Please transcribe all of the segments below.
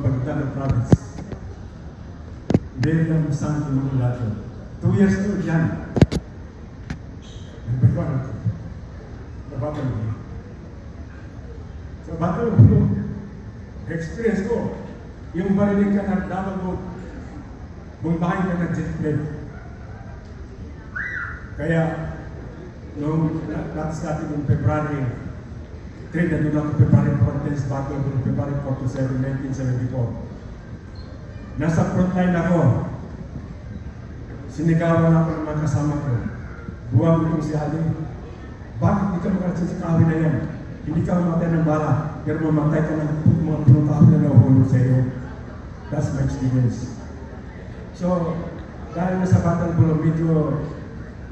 Bangkano province. Very young son to Mulato. 2 years old yan. Nagpagpano ito. Nabatalo ko. Sa batalo ko, experience ko, yung barinig ka na dapat mo, bumbahin ka ng jet plane. Kaya, noong natas natin noong February 3, nandun ako February 4, battle noong February 4 to 7, 1974. Nasa frontline ako. Sinigawan ako ng mga kasama ko. Buwang itong si Ali. Bakit di ka makarating sa kahoy na yan? Hindi ka mamatay ng bala, pero mamatay ka ng mga punong kahoy na nahuhulog sa iyo. That's my experience. So, dahil nasa Batang Bulong, medyo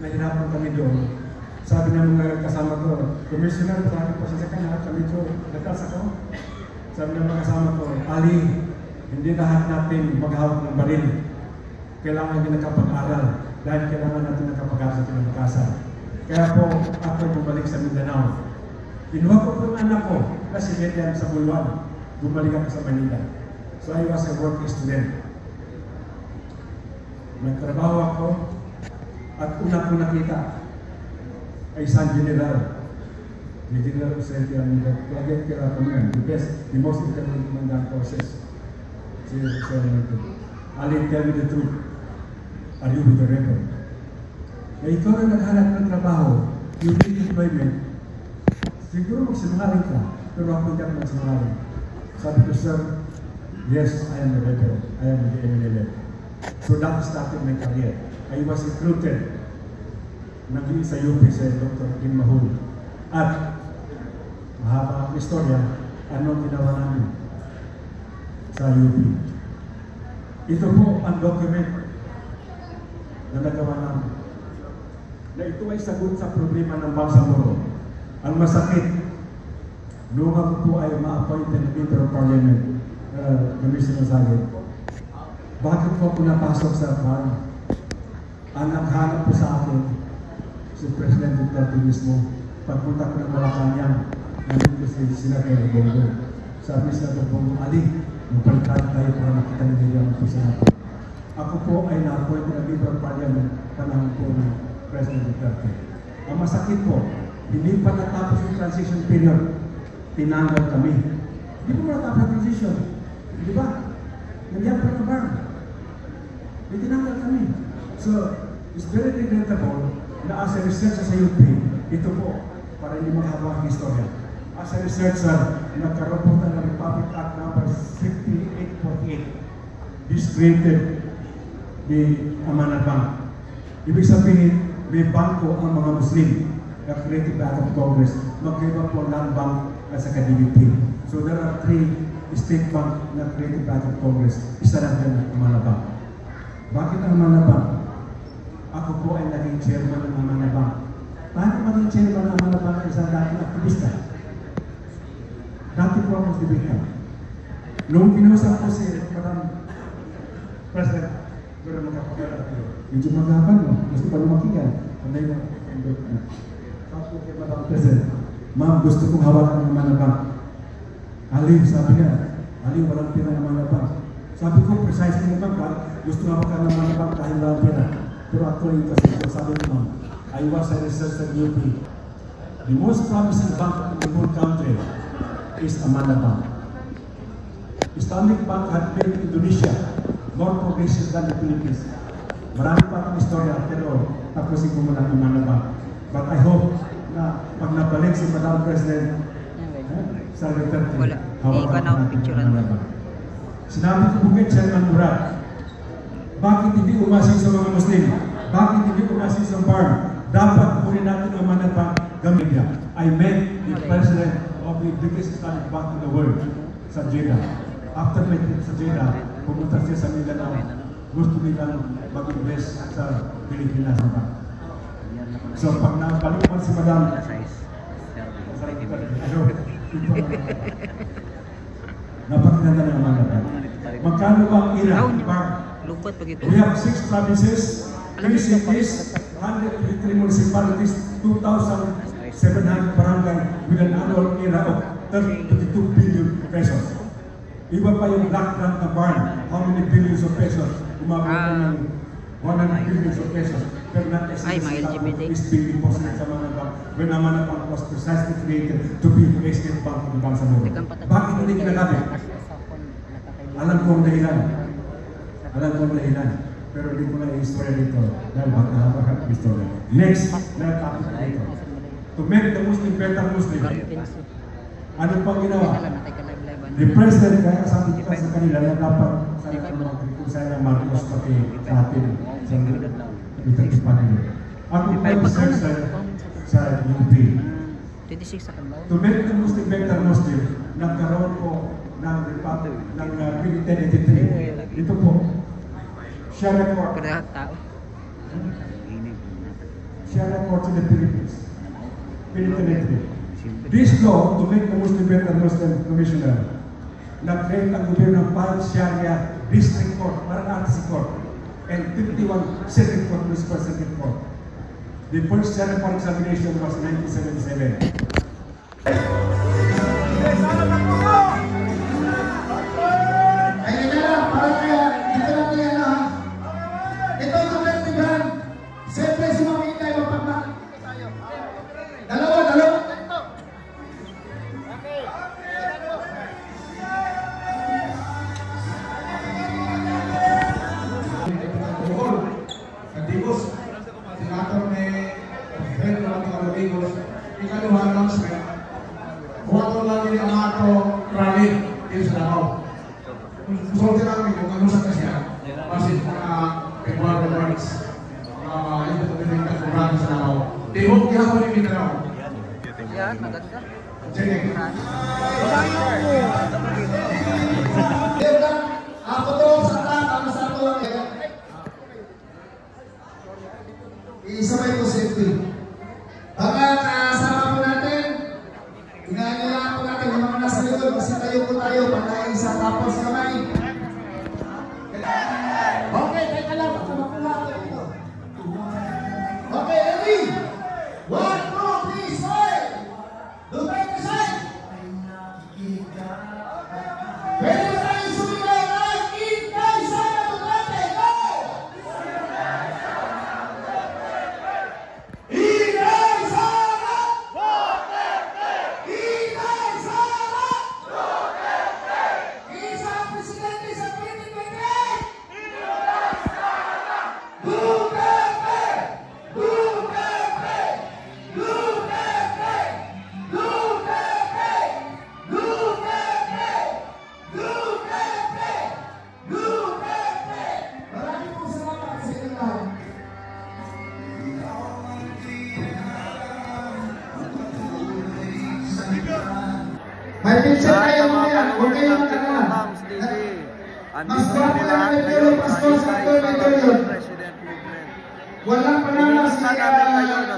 nahirapan kami doon. Sabi ng mga kasama ko, Commissioner, pasensya ka na, medyo natas ako. Sabi ng mga kasama ko, Ali, hindi lahat natin maghawak ng baril. Kailangan din nakapag-aral dahil kailangan natin nakapag-aral sa kinamakasan. Kaya po, ako bumalik sa Mindanao. Kinuha ko po ng anak ko na si Median sa Buluan. Bumalik ako sa Manila. So I was a working student. Nagtrabaho ako at una ko nakita ay isang general. The General President ng Plaget Kira Command, the best, the most intelligent commandant forces. Ali, tell me the truth. Are you with the rebel? Na ikaw na naghanap ng trabaho, you need employment. Siguro magsinungaling ka, pero ako hindi ako magsinungaling. Sabi ko, sir, yes, I am a rebel. I am with the MNLA. So that started my career. I was recruited. Naging sa UP sa Dr. Kim Mahul. At mahaba ang istorya, ano ginawa namin sa UP. Ito po ang document na nagawa namin. Na ito ay sagot sa problema ng Bangsamoro. Ang masakit, noong ako po ay ma-appointed na Member of Parliament, Commissioner Zagit, bakit po ako napasok sa farm? Ang naghanap po sa akin, si President Duterte mismo, pagpunta ko ng Malacanang, nandun ko si Senator Bongo. Sabi sa Senator Bongo, Ali, magpalitan tayo para makita nila ang natin. Ako po ay na-appoint na Member of Parliament panahon po ng President Duterte. Ang masakit po, hindi pa natapos yung transition period, tinanggal kami. Hindi po natapos ang transition. Di ba? Nandiyan pa ng bar. May tinanggal kami. So, it's very regrettable na as a researcher sa UP, ito po, para hindi mahaba ang historia. As a researcher, nagkaroon po ng Republic Act No. 5848. This created the Amanat Bank. Ibig sabihin, may bangko ang mga Muslim na created by Act of Congress. Magkaiba po Land Bank at saka DBP. So there are 3 state bank na created by Act of Congress. Isa lang yan ang Amanat Bank. Bakit ang Amanat Bank? Ako po ay naging chairman ng Amanat Bank. Paano maging chairman ng Amanat Bank ay isang dating aktivista? Dati po ako sa DBP. Noong pinusap ko si Madam President, pero magkapagala ko. Medyo magapan mo. Gusto pa lumaki ka. Panday mo. Sabi ko kay Madam President, Ma'am, gusto kong hawakan ng Amanat Bank. Ali, sabi niya, Ali, walang pira ng Amanat Bank. Sabi ko, precisely mo ba, gusto nga hawakan ng Amanat Bank dahil walang pira. Pero actually, kasi sabi ko, Ma'am, I was a researcher in UP. The most promising bank in the whole country is Amanat Bank. Islamic Bank had made Indonesia more progressive than the Philippines. Marami pa akong istorya, pero tapusin ko muna ang Amanat Bank. But I hope na pag nabalik si Madam President sa Duterte, hawakan natin ang Amanat Bank. Sinabi ko po kay Chairman Murad, bakit hindi umasin sa mga Muslim? Bakit hindi umasin sa farm? Dapat kunin natin ang Amanat Bank gamit niya. I met the President of the biggest Islamic bank in the world sa Jeddah. After my trip sa Jeddah, pumunta siya sa Mindanao. Gusto nilang mag-invest sa Pilipinas na bank. So pag nabalik man si Madam, napakaganda ng Amanat Bank. Magkano ba ang Iraq? We have 6 provinces, 3 cities, 153 municipalities, 2,700 barangay with an annual era of 32 billion pesos. Iba pa yung Black Grant na barn. How many billions of pesos? Umabot na ng 100 billions of pesos. Pero not is being deposited sa mga bank when naman na bank was precisely created to be a state bank ng Bangsamoro. Bakit hindi kinagabi? Alam ko ang dahilan. Alam ko ang dahilan. Pero hindi ko na i-istorya dito. Dahil baka napakap istorya. Next na topic dito. To make the Muslim better Muslim. Ano pang ginawa? The President, kaya sabi kita sa kanila na dapat sa kung sa'yo ng Marcos pati sa atin sa itatipan nila. Ako pa yung sa UP. To make the Muslim better Muslim, nagkaroon ko ng Republic ng 1083. Ito po, Sharia Court. Sharia Court in the Philippines. 1083. This law, to make the Muslim better Muslim Commissioner, nag-create ang gobyerno ng 5 Sharia District Court, parang RTC Court, and 51 Circuit Court, Municipal Circuit Court. The first Sharia Court examination was in 1977. Yan, maganda. Ako to sa tama sa to. Isabay ko safety. Baka kasama po natin. Inaalaan po natin yung mga nasa likod kasi tayo po tayo pagkain sa tapos kamay. Okay, teka lang. Makuha ko ito. Okay, ready? 1, 2, 3, start! Dumay ka side! Pwede ba tayo sumigaw ng Intay Sara Duterte? Go! Intay Sara! Duterte! Intay Sara! Duterte! Isang presidente sa 2020! Intay Sara! Duterte! Duterte! Duterte! Duterte! Duterte! Duterte! Duterte! Maraming po salamat sa inyo lahat. May picture kayo mamaya. Huwag kayong magkakala. Mas guwapo lang ang Medyo, Pastor Santo Medyo. Walang panalo si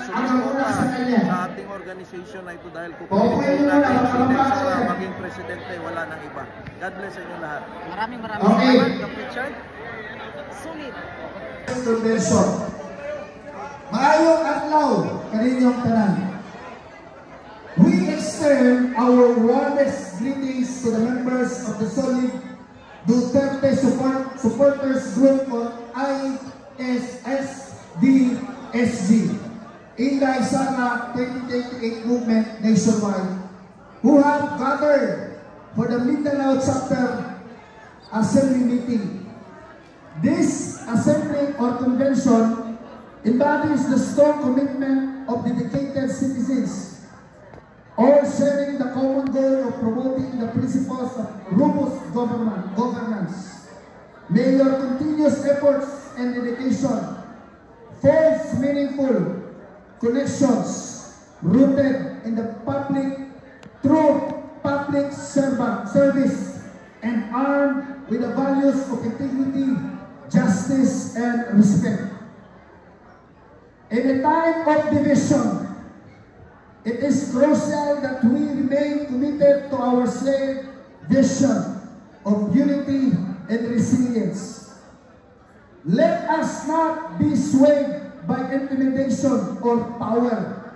ang una sa kanya. Sa ating organisasyon na ito dahil Okay, pupunin natin yun, si Sara nakakalaman. maging presidente, wala nang iba. God bless sa inyo lahat. Maraming Okay. salamat, Kapit Church. Sulit. Convention. Maayong adlaw kaninyong tanan. We extend our warmest greetings to the members of the Solid Duterte Supporters Group or ISSDSG in the Sara 2028 movement nationwide who have gathered for the Mindanao chapter assembly meeting. This assembly or convention embodies the strong commitment of dedicated citizens, all sharing the common goal of promoting the principles of robust governance. May your continuous efforts and dedication forge meaningful connections rooted in the public through public service and armed with the values of integrity, justice, and respect. In a time of division, it is crucial that we remain committed to our shared vision of unity and resilience. Let us not be swayed by intimidation or power.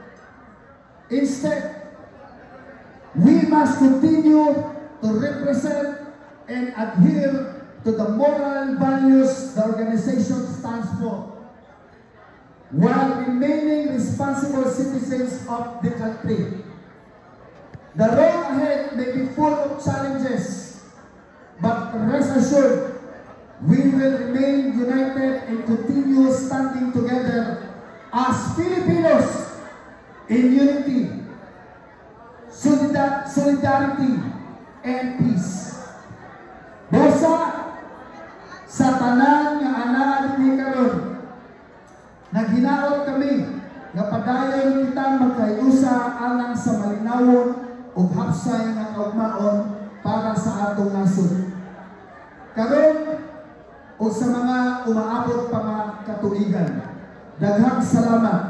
Instead, we must continue to represent and adhere to the moral values the organization stands for, while remaining responsible citizens of the country. The road ahead may be full of challenges, but rest assured, we will remain united and continue standing together as Filipinos in unity, solidarity, and peace. Bosa, sa tanan nga anaa dinhi karon, naghinaot kami nga padayon kita magkayusa alang sa malinawon ug hapsay nga kaugmaon para sa atong nasod. Karon o sa mga umaabot pa nga katuigan, daghang salamat.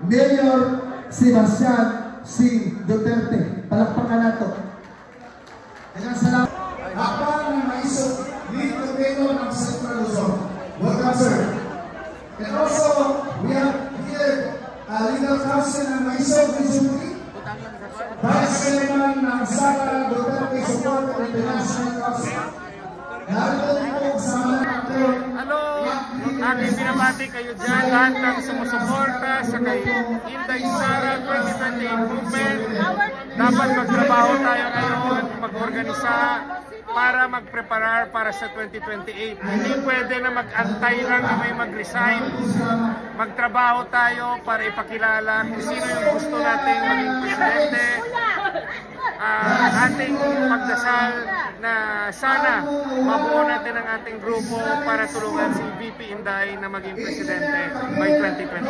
Mayor Sebastian C. Duterte, palakpakan nato. Daghang salamat. Habang ng maisog, lead the mayor ng Central Luzon. Welcome, sir. And also, we have here legal counsel ng maisog, Luzon, Vice Chairman ng Sara Duterte Support and International Council. Hello, aking binabati kayo dyan, lahat ng sumusuporta sa kay Inday Sara 2020 Improvement. Dapat magtrabaho tayo ngayon, mag-organisa para mag-preparar para sa 2028. Hindi pwede na mag-antay lang na may mag-resign. Magtrabaho tayo para ipakilala kung sino yung gusto nating maging presidente. Ating pagdasal na sana mabuo natin ang ating grupo para tulungan si VP Inday na maging presidente by 2020.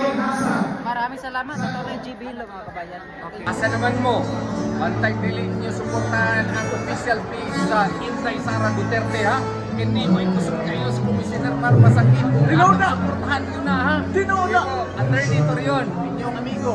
Maraming salamat sa Tony GB mga kabayan. Okay. Asa naman mo, bantay dili niyo suportahan ang official page sa Inday Sara Duterte ha. Hindi mo ikusog kayo sa Commissioner Mar Masakit. Tinuna! Suportahan nyo na ha. Tinuna! Attorney Torion, inyong amigo.